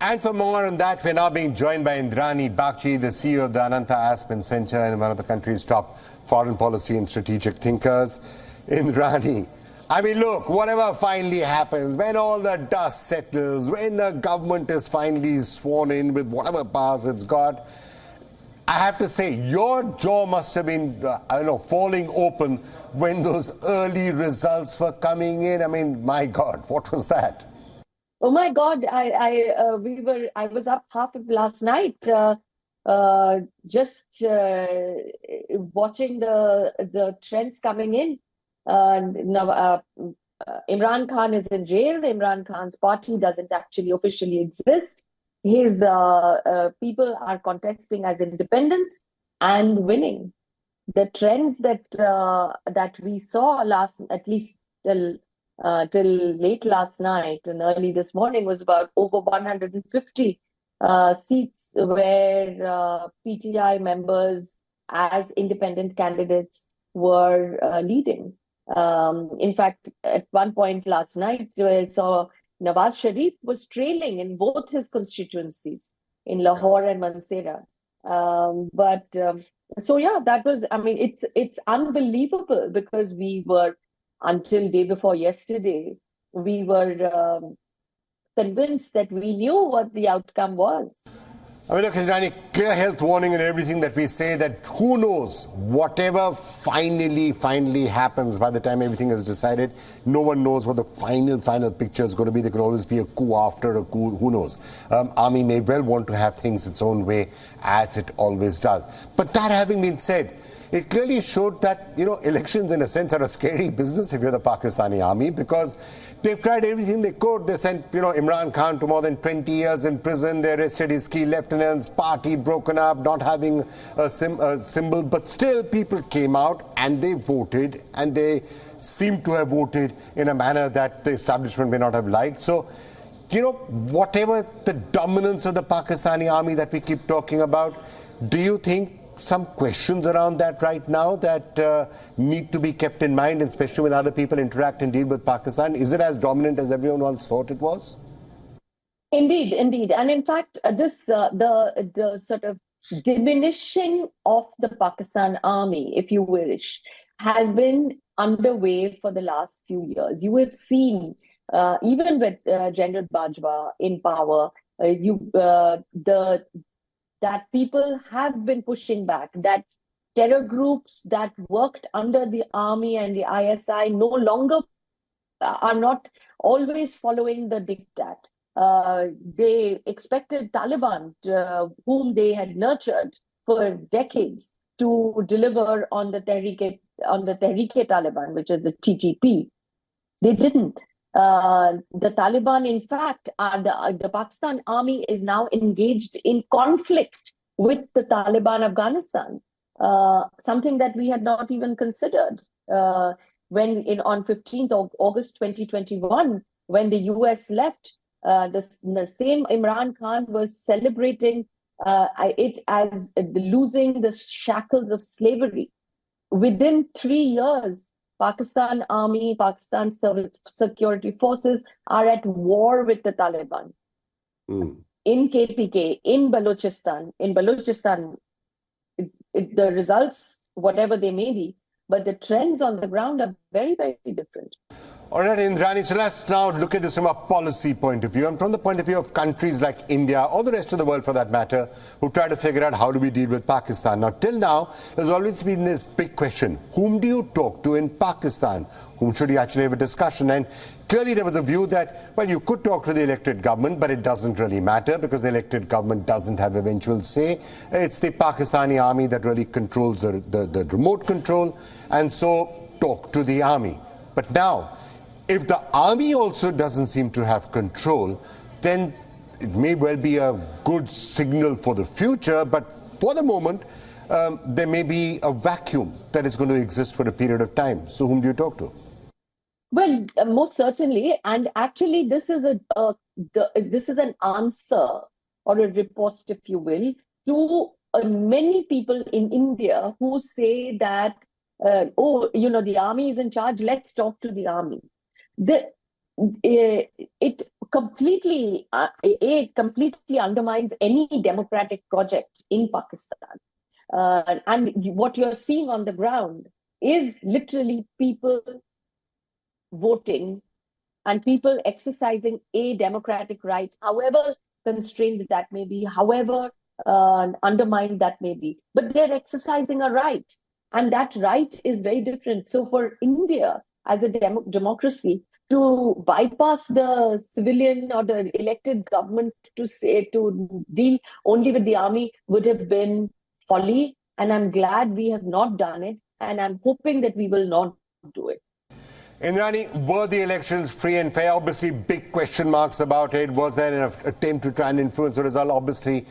And for more on that, we're now being joined by Indrani, Bagchi, the CEO of the Ananta Aspen Center and one of the country's top foreign policy and strategic thinkers. Indrani, I mean, look, whatever finally happens, when all the dust settles, when the government is finally sworn in with whatever powers it's got, I have to say, your jaw must have been, falling open when those early results were coming in. I mean, my God, what was that? Oh my God! I was up half of last night, just watching the trends coming in. Imran Khan is in jail. Imran Khan's party doesn't actually officially exist. His people are contesting as independents and winning. The trends that we saw at least till late last night and early this morning was about over 150 seats where PTI members as independent candidates were leading. In fact, at one point last night, I saw Nawaz Sharif was trailing in both his constituencies in Lahore and Mansehra. So yeah, that was, I mean, it's unbelievable because we were, until day before yesterday, we were convinced that we knew what the outcome was. I mean, look, Indrani, clear health warning and everything that we say, that who knows, whatever finally happens by the time everything is decided, no one knows what the final picture is going to be. There could always be a coup after a coup, who knows. Army may well want to have things its own way, as it always does. But that having been said, it clearly showed that, elections in a sense are a scary business if you're the Pakistani army, because they've tried everything they could. They sent, Imran Khan to more than 20 years in prison. They arrested his key lieutenants, party broken up, not having a symbol. But still, people came out and they voted, and they seem to have voted in a manner that the establishment may not have liked. So, whatever the dominance of the Pakistani army that we keep talking about, do you think some questions around that right now that need to be kept in mind, especially when other people interact and deal with Pakistan? Is it as dominant as everyone once thought it was? Indeed. And in fact, this the sort of diminishing of the Pakistan army, if you wish, has been underway for the last few years. You have seen, even with General Bajwa in power, that people have been pushing back, that terror groups that worked under the army and the ISI no longer are not always following the diktat. They expected Taliban, whom they had nurtured for decades, to deliver on the Tehreek-e-Taliban, which is the TTP. They didn't. The Taliban, in fact, the Pakistan army is now engaged in conflict with the Taliban Afghanistan, something that we had not even considered. On 15th of August 2021, when the US left, the same Imran Khan was celebrating it as losing the shackles of slavery. Within 3 years, Pakistan army, Pakistan security forces are at war with the Taliban. In KPK, in Balochistan. The results, whatever they may be, but the trends on the ground are very, very different. All right, Indrani, so let's now look at this from a policy point of view and from the point of view of countries like India or the rest of the world for that matter, who try to figure out how do we deal with Pakistan. Now, till now, there's always been this big question. Whom do you talk to in Pakistan? Whom should you actually have a discussion? And clearly there was a view that, well, you could talk to the elected government, but it doesn't really matter because the elected government doesn't have eventual say. It's the Pakistani army that really controls the remote control, and so talk to the army. But now, if the army also doesn't seem to have control, then it may well be a good signal for the future, but for the moment, there may be a vacuum that is going to exist for a period of time. So whom do you talk to? Well, most certainly, and actually this is an answer or a riposte, if you will, to many people in India who say that, the army is in charge, let's talk to the army. It completely completely undermines any democratic project in Pakistan. And what you're seeing on the ground is literally people voting and people exercising a democratic right, however constrained that may be, however undermined that may be. But they're exercising a right, and that right is very different. So for India as a democracy, to bypass the civilian or the elected government to deal only with the army would have been folly. And I'm glad we have not done it, and I'm hoping that we will not do it. Indrani, were the elections free and fair? Obviously, big question marks about it. Was there an attempt to try and influence the result? Obviously,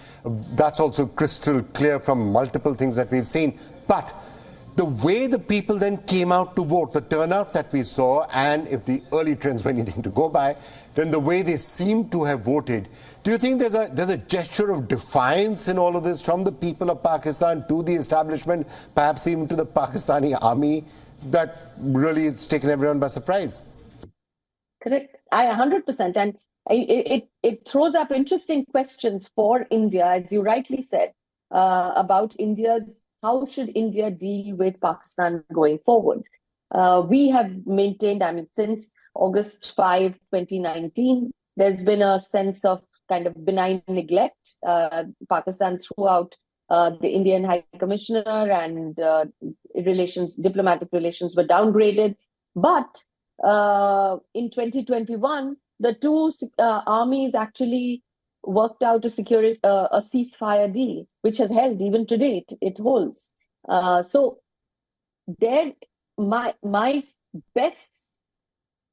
that's also crystal clear from multiple things that we've seen. But the way the people then came out to vote, the turnout that we saw, and if the early trends were anything to go by, then the way they seem to have voted, do you think there's a gesture of defiance in all of this from the people of Pakistan to the establishment, perhaps even to the Pakistani army, that really has taken everyone by surprise? Correct. 100%. And it throws up interesting questions for India, as you rightly said, about how should India deal with Pakistan going forward? We have maintained, since August 5, 2019, there's been a sense of kind of benign neglect. Pakistan threw out the Indian High Commissioner, and diplomatic relations were downgraded. But in 2021, the two armies actually worked out a ceasefire deal, which has held even today. It holds. So my best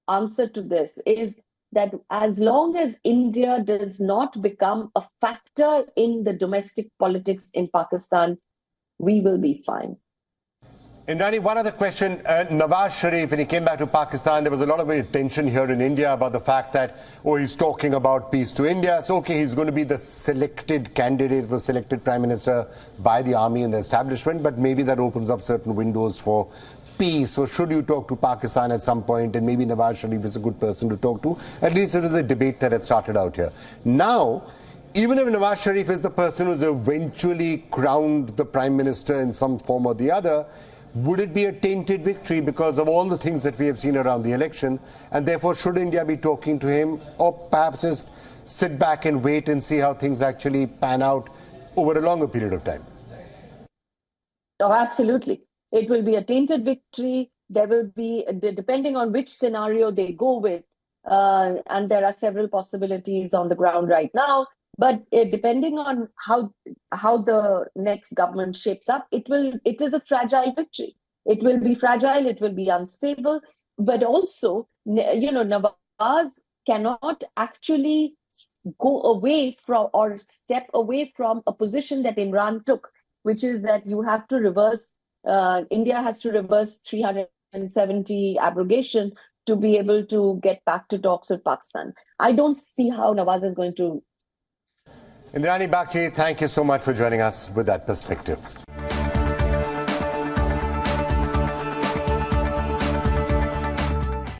answer to this is that as long as India does not become a factor in the domestic politics in Pakistan, we will be fine. Indrani, one other question. Nawaz Sharif, when he came back to Pakistan, there was a lot of attention here in India about the fact that, he's talking about peace to India. So, okay, he's going to be the selected candidate, the selected prime minister by the army and the establishment, but maybe that opens up certain windows for peace. So should you talk to Pakistan at some point, and maybe Nawaz Sharif is a good person to talk to? At least it was a debate that had started out here. Now, even if Nawaz Sharif is the person who's eventually crowned the prime minister in some form or the other, would it be a tainted victory because of all the things that we have seen around the election? And therefore, should India be talking to him, or perhaps just sit back and wait and see how things actually pan out over a longer period of time? Oh, absolutely. It will be a tainted victory. There will be, depending on which scenario they go with, and there are several possibilities on the ground right now. But depending on how the next government shapes up, it is a fragile victory. It will be fragile. It will be unstable. But also, Nawaz cannot actually go away from or step away from a position that Imran took, which is that you have to reverse. India has to reverse 370 abrogation to be able to get back to talks with Pakistan. I don't see how Nawaz is going to. Indrani, Bagchi, thank you so much for joining us with that perspective.